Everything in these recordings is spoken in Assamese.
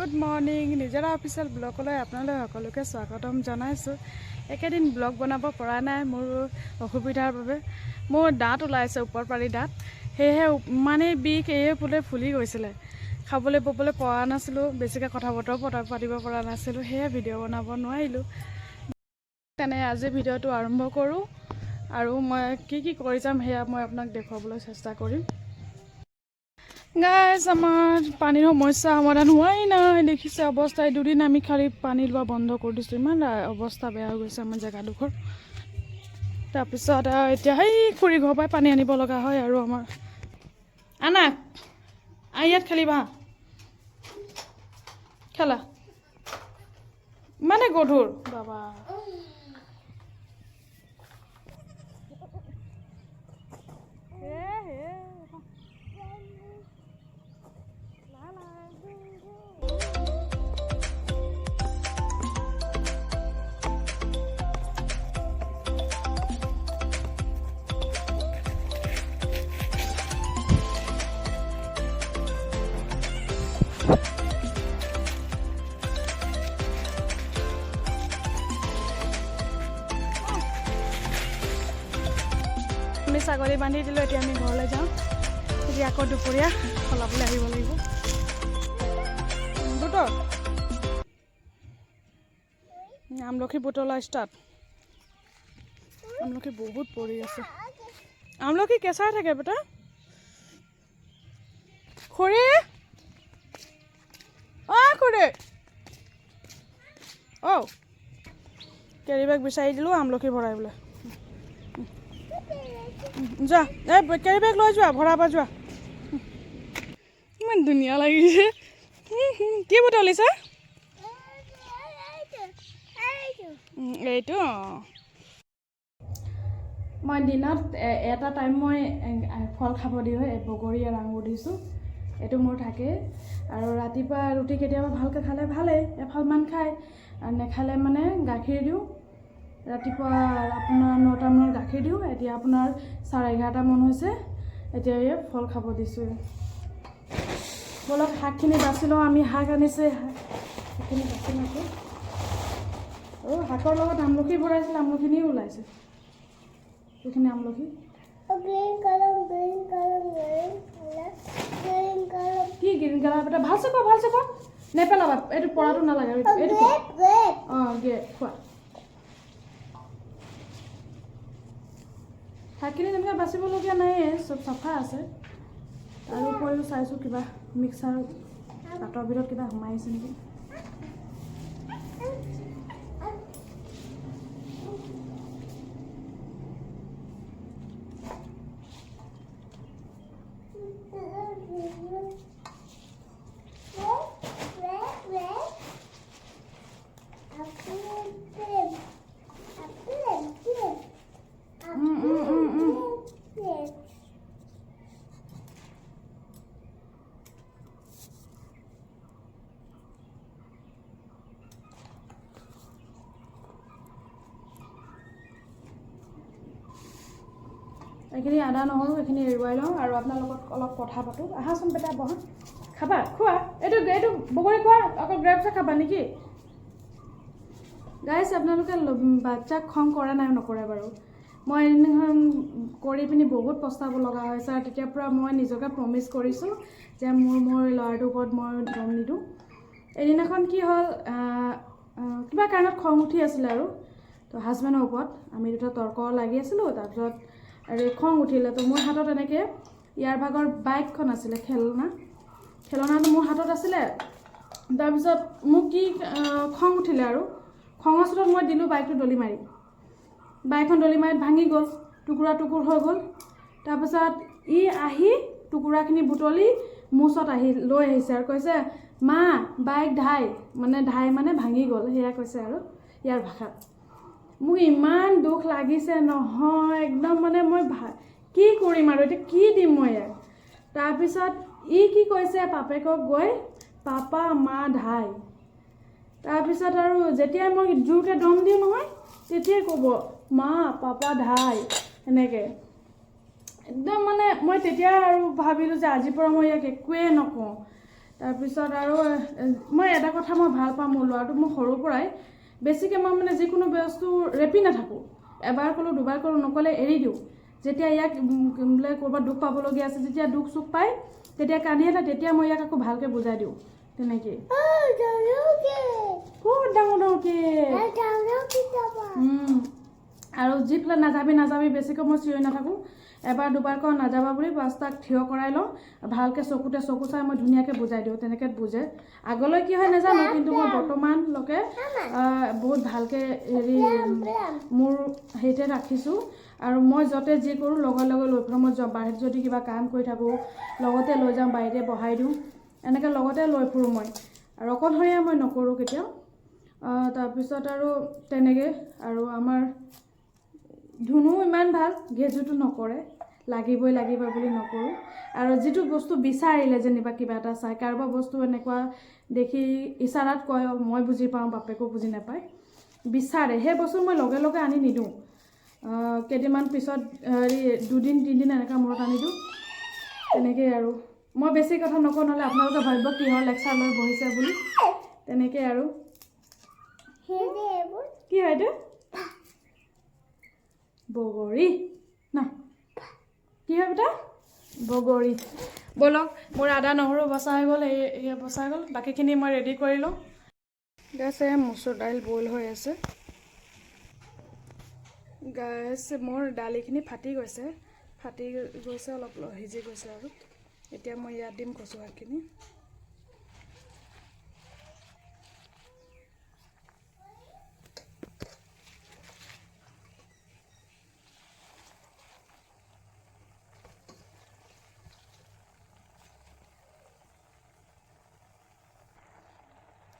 গুড মৰ্নিং নিজৰা অফিচিয়েল ব্লগলৈ আপোনালৈ সকলোকে স্বাগতম জনাইছোঁ। একেদিন ব্লগ বনাব পৰা নাই মোৰ অসুবিধাৰ বাবে। মোৰ দাঁত ওলাইছে, ওপৰ পাৰি দাঁত, সেয়েহে ইমানেই বিষ এই বোলে ফুলি গৈছিলে। খাবলৈ ববলৈ পৰা নাছিলোঁ, বেছিকৈ কথা বতৰাও পাতিব পৰা নাছিলোঁ, সেয়ে ভিডিঅ' বনাব নোৱাৰিলোঁ। তেনে আজি ভিডিঅ'টো আৰম্ভ কৰোঁ আৰু মই কি কৰি যাম সেয়া মই আপোনাক দেখুৱাবলৈ চেষ্টা কৰিম। গাইজ, আমাৰ পানীৰ সমস্যা সমাধান হোৱাই নাই, দেখিছে অৱস্থাই। দুদিন আমি খালি পানী লোৱা বন্ধ কৰি দিছোঁ, ইমান অৱস্থা বেয়া হৈ গৈছে আমাৰ জেগাডোখৰ। তাৰপিছত এতিয়া সেই খুৰী ঘৰৰ পৰাই পানী আনিব লগা হয় আৰু আমাৰ আনা ইয়াত খেলিবা, খেলা মানে গধুৰ বাবা। আমি ছাগলী বান্ধি দিলোঁ, এতিয়া আমি ঘৰলৈ যাওঁ। এতিয়া আকৌ দুপৰীয়া সলাবলৈ আহিব লাগিব। বুটৰ আমলখি বুটলা ষ্টাৰ্ট। আমলখি বহুত পৰি আছে, আমলখি কেঁচাই থাকে বেটা। খুৰী খুৰী কেৰি বেগ বিচাৰি দিলোঁ আমলখি ভৰাই বোলে। যোৱা কেৰি বেগ লৈ যোৱা, ভৰাবা যোৱা। ইমান ধুনীয়া লাগিছে। কি বুটলিছা? এইটো মই দিনত এটা টাইম মই ফল খাব দিওঁ, বগৰী আৰু আঙুৰ দিছোঁ, এইটো মোৰ থাকে। আৰু ৰাতিপুৱা ৰুটি কেতিয়াবা ভালকৈ খালে ভালেই, এফালমান খায়, আৰু নেখালে মানে গাখীৰ দিওঁ। ৰাতিপুৱা আপোনাৰ 9টামানত গাখীৰ দিওঁ। এতিয়া আপোনাৰ 11:30মান হৈছে, এতিয়া এই ফল খাব দিছোঁ। বলক শাকখিনি বাচি লওঁ, আমি শাক আনিছে, শাকখিনি বাচি নাখোঁ। আৰু শাকৰ লগত আমলখি ভৰাইছিলে, আমলখিনিও ওলাইছে। সেইখিনি আমলখি কি গ্ৰীণ কালাৰ বেটা, ভালছে ক নেপেলাবা, এইটো পৰাটো নালাগে, এইটো খোৱা। শাকখিনি তেনেকৈ বাচিবলগীয়া নাই, চব চাফা আছে। তাৰ উপৰিও চাইছোঁ কিবা মিক্সাৰ পাতৰ ভিতৰত কিবা সোমাই আছে নেকি। এইখিনি আদা নহৰু এইখিনি এৰুৱাই লওঁ আৰু আপোনাৰ লগত অলপ কথা পাতোঁ। আহাচোন বেটা, বহা, খাবা, খোৱা। এইটো বগৰী খোৱা, অকল গ্ৰেপছে খাবা নেকি? গাইজ, আপোনালোকে বাচ্চাক খং কৰে নাই? নকৰে বাৰু। মই এদিনাখন কৰি পিনি বহুত পস্তাব লগা হৈছে, আৰু তেতিয়াৰ পৰা মই নিজকে প্ৰমিছ কৰিছোঁ যে মোৰ ল'ৰাটোৰ ওপৰত মই দম নিদিওঁ। এদিনাখন কি হ'ল, কিবা কাৰণত খং উঠি আছিলে আৰু তো হাজবেণ্ডৰ ওপৰত আমি দুটা তৰ্ক লাগি আছিলোঁ। তাৰপিছত আৰু খং উঠিলে, তো মোৰ হাতত এনেকৈ ইয়াৰ ভাগৰ বাইকখন আছিলে, খেলনাটো মোৰ হাতত আছিলে। তাৰপিছত মোক কি খং উঠিলে, আৰু খঙৰ চোতত মই দিলোঁ বাইকটো দলি মাৰি। বাইকখন দলি মাৰিত ভাঙি গ'ল, টুকুৰা হৈ গ'ল। তাৰপিছত ই আহি টুকুৰাখিনি বুটলি মোৰ ওচৰত লৈ আহিছে আৰু কৈছে, মা বাইক ধাই মানে ভাঙি গ'ল, সেয়া কৈছে আৰু ইয়াৰ ভাষাত। মোক ইমান দুখ লাগিছে নহয়, একদম মানে মই কি কৰিম আৰু এতিয়া কি দিম মই ইয়াক। তাৰপিছত ই কি কৈছে, বাপেকক গৈ পাপা মা ধাই। তাৰপিছত আৰু যেতিয়াই মই জোৰকৈ দম দিওঁ নহয়, তেতিয়াই ক'ব মা পাপা ধাই, এনেকৈ। একদম মানে মই তেতিয়া আৰু ভাবিলোঁ যে আজিৰ পৰা মই ইয়াক একোৱে নকওঁ। তাৰপিছত আৰু মই এটা কথা মই ভাল পাওঁ, মোৰ ল'ৰাটো মই সৰুৰ পৰাই বেছিকৈ মই মানে যিকোনো বস্তু ৰেপি নাথাকোঁ। এবাৰ ক'লোঁ দুবাৰ ক'লোঁ, নক'লে এৰি দিওঁ। যেতিয়া ইয়াক বোলে ক'ৰবাত দুখ পাবলগীয়া আছে, যেতিয়া দুখ চুখ পায় তেতিয়া কান্দিয়ে না, তেতিয়া মই ইয়াক আকৌ ভালকৈ বুজাই দিওঁ। তেনেকৈ ক'ত ডাঙৰ ডাঙৰকৈ আৰু যিফালে নাযাবি বেছিকৈ মই চিঞৰি নাথাকোঁ। এবাৰ দুবাৰ কওঁ নাযাবা বুলি, বাছ তাক থিয় কৰাই লওঁ, ভালকৈ চকুতে চকু চাই মই ধুনীয়াকৈ বুজাই দিওঁ। তেনেকৈ বুজে। আগলৈ কি হয় নাজানো, কিন্তু মই বৰ্তমানলৈকে বহুত ভালকৈ মোৰ হেৰিতে ৰাখিছোঁ। আৰু মই য'তে যি কৰোঁ লগে লগে লৈ ফুৰোঁ। মই বাহিৰত যদি কিবা কাম কৰি থাকোঁ লগতে লৈ যাওঁ, বাৰীতে বহাই দিওঁ, এনেকৈ লগতে লৈ ফুৰোঁ মই। আৰু অকলশৰীয়া মই নকৰোঁ কেতিয়াও। তাৰপিছত আৰু তেনেকৈ আৰু আমাৰ ধুনু ইমান ভাল, গেজুটো নকৰে, লাগিবই বুলি নকৰোঁ। আৰু যিটো বস্তু বিচাৰিলে যেনিবা কিবা এটা চাই, কাৰোবাৰ বস্তু এনেকুৱা দেখি ইচাৰাত কয়, মই বুজি পাওঁ, বাপেকো বুজি নাপায়, বিচাৰে, সেই বস্তু মই লগে লগে আনি নিদিওঁ। কেইদিনমান পিছত দুদিন তিনিদিন এনেকুৱা মূৰত আনি দিওঁ। তেনেকেই আৰু মই বেছি কথা নকওঁ, নহ'লে আপোনালোকে ভাবিব কিহৰ লেকচাৰ লৈ বহিছে বুলি। তেনেকৈ আৰু কি হয় এইটো বগৰী ন, কি হয় বেটা বগৰী। ব'লক, মোৰ আদা নহৰু বচা হৈ গ'ল, এই বচা হৈ গ'ল, বাকীখিনি মই ৰেডি কৰি লওঁ। গেছ মচুৰ দাইল বইল হৈ আছে। গেছ মোৰ দালিখিনি ফাটি গৈছে অলপ সিজি গৈছে। আৰু এতিয়া মই ইয়াত দিম কচু শাকখিনি।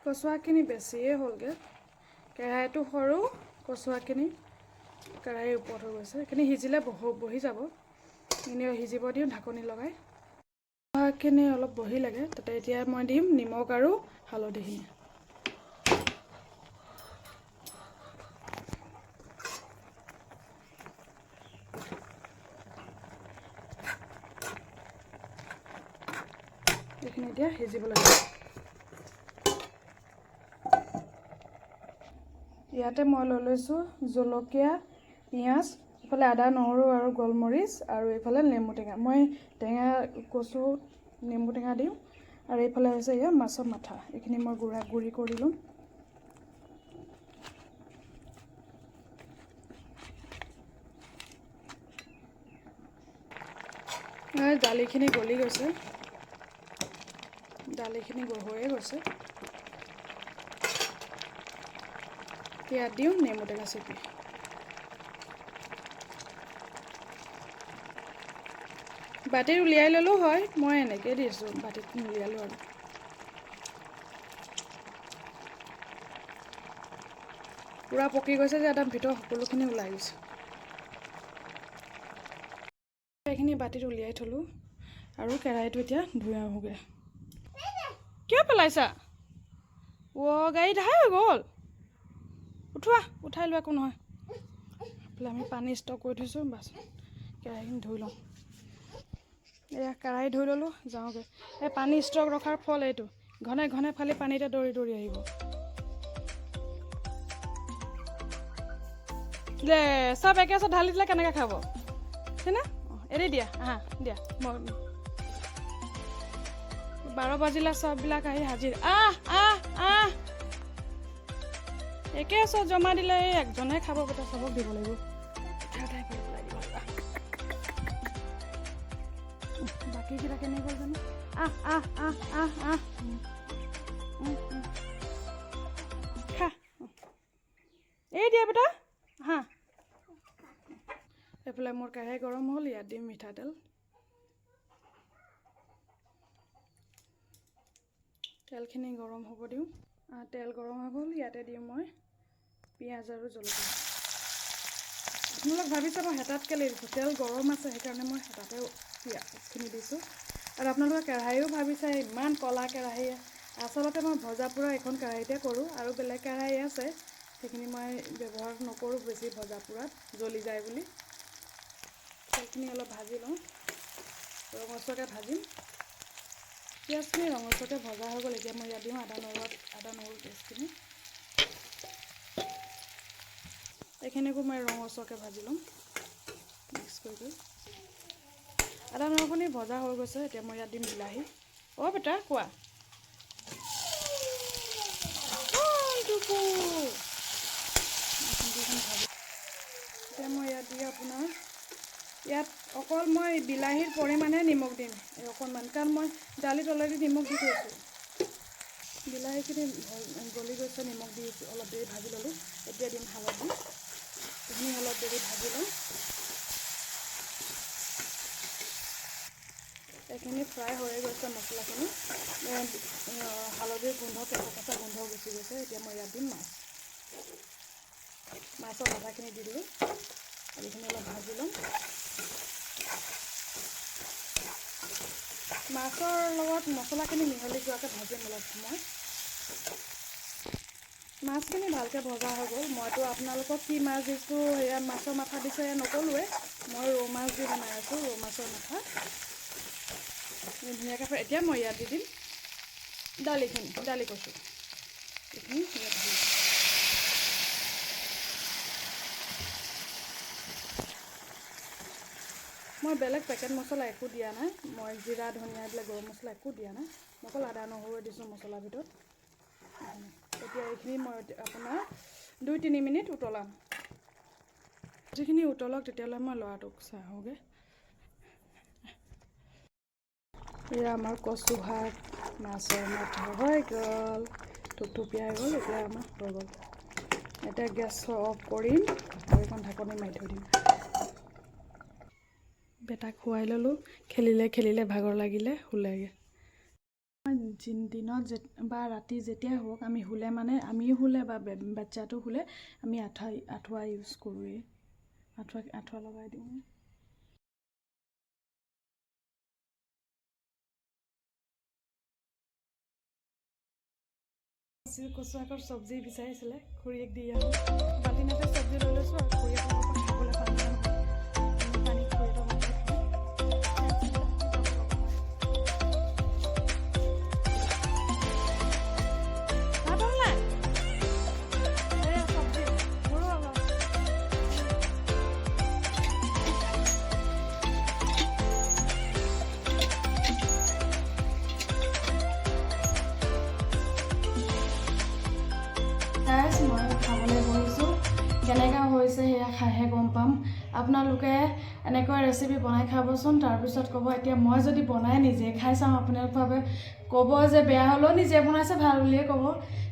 কচু শাকখিনি বেছিয়ে হ'লগৈ, কেৰাহীটো সৰু, কচু শাকখিনি কেৰাহীৰ ওপৰত হৈ গৈছে। এইখিনি সিজিলে বহি যাব, এনেই সিজিব দিওঁ ঢাকনি লগাই। কচু শাকখিনি অলপ বহি লাগে, তাতে এতিয়া মই দিম নিমখ আৰু হালধিখিনি। এইখিনি এতিয়া সিজিব লাগিব। ইয়াতে মই লৈ লৈছোঁ জলকীয়া, পিঁয়াজ, এইফালে আদা নহৰু আৰু গোলমৰিচ, আৰু এইফালে নেমু টেঙা। মই টেঙা কচু নেমু টেঙা দিওঁ। আৰু এইফালে হৈছে এয়া মাছৰ মাথা, এইখিনি মই গুড়ি কৰি ল'ম। দালিখিনি গলি গৈছে, দালিখিনি হৈয়ে গৈছে। ইয়াত দিওঁ নেমু টেঙা চেপি। বাতিত উলিয়াই ল'লেও হয়, মই এনেকৈ দিছোঁ, বাতিত উলিয়ালোঁ। আৰু পূৰা পকি গৈছে যে একদম ভিতৰৰ সকলোখিনি ওলাই গৈছে। এইখিনি বাতিত উলিয়াই থলোঁ, আৰু কেৰাহীটো এতিয়া ধুই আহোঁগৈ। কিয় পেলাইছা? গাড়ী ধাই হৈ গ'ল, উঠোৱা, উঠাই লোৱা, একো নহয়। এইফালে আমি পানী ষ্টক কৰি থৈছোঁ, বাছ কেৰাহীখিনি ধুই লওঁ। এয়া কেৰাহী ধুই ল'লোঁ, যাওঁগৈ। এই পানী ষ্টক ৰখাৰ ফল এইটো, ঘনে ঘনে ফালি পানীতে দৌৰি দৌৰি আহিব। দে চব একে চব ঢালি দিলে কেনেকৈ খাব, হয়নে? এৰি দিয়া, দিয়া, মই 12 বাজিলে চববিলাক আহি হাজিৰ। একে চব জমা দিলে এই একজনে খাব, বেটা চবক দিব লাগিব। বাকীকেইটা কেনেকৈ গ'ল জানো? খা, এই দিয়া বেটা, এইফালে মোৰ কেৰাহী গৰম হ'ল, ইয়াত দিম মিঠাতেল। তেলখিনি গৰম হ'ব দিওঁ। তেল গৰম হৈ গ'ল, ইয়াতে দিওঁ মই পিঁয়াজ আৰু জলকীয়া। আপোনালোক ভাবিছে মই হেতাত কেলৈ দিছোঁ, তেল গৰম আছে সেইকাৰণে মই হেতাতে পিঁয়াজখিনি দিছোঁ। আৰু আপোনালোকৰ কেৰাহীও ভাবিছে ইমান ক'লা কেৰাহী, আচলতে মই ভজা পোৰা এইখন কেৰাহীতে কৰোঁ। আৰু বেলেগ কেৰাহী আছে, সেইখিনি মই ব্যৱহাৰ নকৰোঁ বেছি ভজা পোৰাত, জ্বলি যায় বুলি। সেইখিনি অলপ ভাজি লওঁ, ৰঙচুৱাকৈ ভাজিম। পিঁয়াজখিনি ৰঙচুৱাকৈ ভজা হৈ গ'ল এতিয়া মই ইয়াত দিওঁ আদা নহৰু পেষ্টখিনি এইখিনিকো মই ৰঙচুৱাকৈ ভাজি ল'ম মিক্স কৰি আদা নহৰুখিনি ভজা হৈ গৈছে এতিয়া মই ইয়াত দিম বিলাহী বেটা কোৱা এতিয়া মই ইয়াত দি আপোনাৰ ইয়াত অকল মই বিলাহীৰ পৰিমাণে নিমখ দিম অকণমান কাৰণ মই দালিত অলৰেডি নিমখ দি থৈছোঁ বিলাহীখিনি গলি গৈছে নিমখ দি অলপ দেৰি ভাজি ল'লোঁ এতিয়া দিম হালধি এইখিনি অলপ দেৰি ভাজি লওঁ এইখিনি ফ্ৰাই হৈ গৈছে মছলাখিনি হালধিৰ গোন্ধ কেঁচা গোন্ধ গুচি গৈছে এতিয়া মই ইয়াত দিম মাছৰ আধাখিনি দি দিলোঁ এইখিনি অলপ ভাজি ল'ম মাছৰ লগত মছলাখিনি মিহলি যোৱাকৈ ভাজিম অলপ সময় মাছখিনি ভালকৈ ভজা হৈ গ'ল মইতো আপোনালোকক কি মাছ দিছোঁ সেয়া মাছৰ মাথা দিছে নকলোৱে মই ৰৌ মাছ দি বনাই আছোঁ ৰৌ মাছৰ মাথা ধুনীয়াকৈ এতিয়া মই ইয়াত দি দিম দালি কচু এইখিনি ইয়াত দি মই বেলেগ পেকেট মছলা একো দিয়া নাই মই জিৰা ধনিয়া এইবিলাক গৰম মছলা একো দিয়া নাই মই অকল আদা নহৰু দিছোঁ মছলাৰ ভিতৰত এতিয়া এইখিনি মই আপোনাৰ 2-3 মিনিট উতলাম যিখিনি উতলক তেতিয়ালৈ মই ল'ৰাটোক চাই আহোঁগৈ এয়া আমাৰ কচু শাক মাছৰ মাথা হৈ গ'ল থুপথুপীয়া হৈ গ'ল এতিয়া আমাৰ হৈ গ'ল এতিয়া গেছ অফ কৰিম আৰু এখন ঢাকনি মাৰি থৈ দিম বেটাক খুৱাই ল'লোঁ খেলিলে ভাগৰ লাগিলে শুলেগৈ দিনত বা ৰাতি যেতিয়াই হওক আমি শুলে মানে আমিও শুলে বা বাচ্চাটো শুলে আমি আঁঠুৱা ইউজ কৰোঁৱেই আঁঠুৱা লগাই দিওঁ কচু শাকৰ চব্জি বিচাৰিছিলে খুৰীয়েক দি আহোঁ বাল্টিঙতে চব্জি লৈ লৈছোঁ আৰু খুৰীয়েকৰ লগত খাবলৈ পানী খুৰীয়েকৰ লগত মই খাবলৈ বহিছোঁ কেনেকুৱা হৈছে সেয়া খাইহে গম পাম আপোনালোকে এনেকুৱা ৰেচিপি বনাই খাবচোন তাৰপিছত ক'ব এতিয়া মই যদি বনাই নিজে খাই চাওঁ আপোনালোকে ক'ব যে বেয়া হ'লেও নিজে বনাইছে ভাল বুলিয়ে ক'ব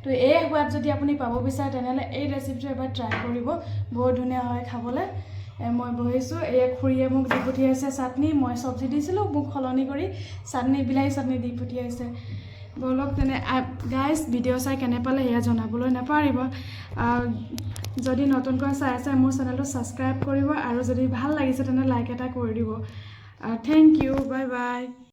তো এই সোৱাদ যদি আপুনি পাব বিচাৰে তেনেহ'লে এই ৰেচিপিটো এবাৰ ট্ৰাই কৰিব বহুত ধুনীয়া হয় খাবলৈ মই বহিছোঁ এই খুৰীয়ে মোক দি পঠিয়াইছে চাটনি মই চব্জি দিছিলোঁ মোক সলনি কৰি বিলাহী চাটনি দি পঠিয়াইছে বলক তেনে গাইজ ভিডিঅ' চাই কেনে পালে সেয়া জনাবলৈ নাপাহৰিব যদি নতুনকৈ চাই আছে মোৰ চেনেলটো ছাবস্ক্ৰাইব কৰিব আৰু যদি ভাল লাগিছে তেনে লাইক এটা কৰি দিব থেংক ইউ বাই বাই